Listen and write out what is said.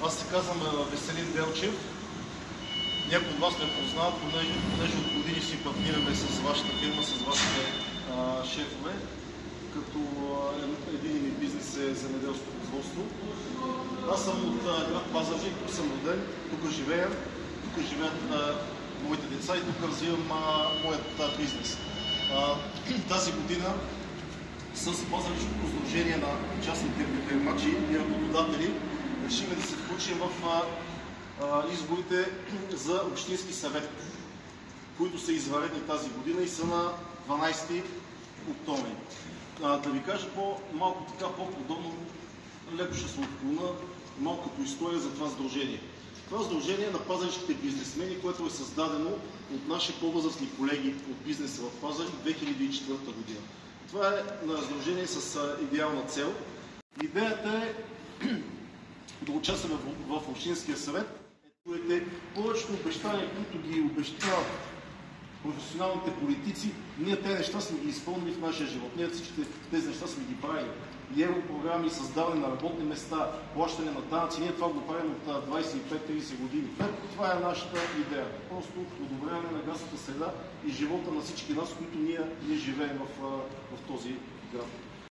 Аз се казвам Веселин Делчев. Някои от вас ме познават, понеже от години си партнираме с вашата фирма, с вашите шефове, като един ми бизнес е земеделско производство. Аз съм от град Пазарджик, тук съм роден, тук живея, тук живеят моите деца и тук развивам моят бизнес. Тази година с Пазарджишкото сдружение на частните предприемачи и работодатели решихме да се включим в изборите за общински съвет, които са извънредни тази година и са на 12 октомври. Да ви кажа малко така по-подобно, леко ще се отклоня малко като история за това сдружение. Това сдружение е на пазарджишките бизнесмени, което е създадено от наши по-възрастни колеги от бизнеса в Пазарджик 2004 година. Това е сдружение с идеална цел. Идеята е да участваме в Общинския съвет. Чуете повечето обещания, които ги обещават професионалните политици, ние тези неща сме ги изпълнили в нашия живот. Ние всичките тези неща сме ги правили. И европрограми, създаване на работни места, плащане на данъци. Ние това го правим от 25-30 години. Това е нашата идея. Просто подобряване на градската среда и живота на всички нас, които ние живеем в този град.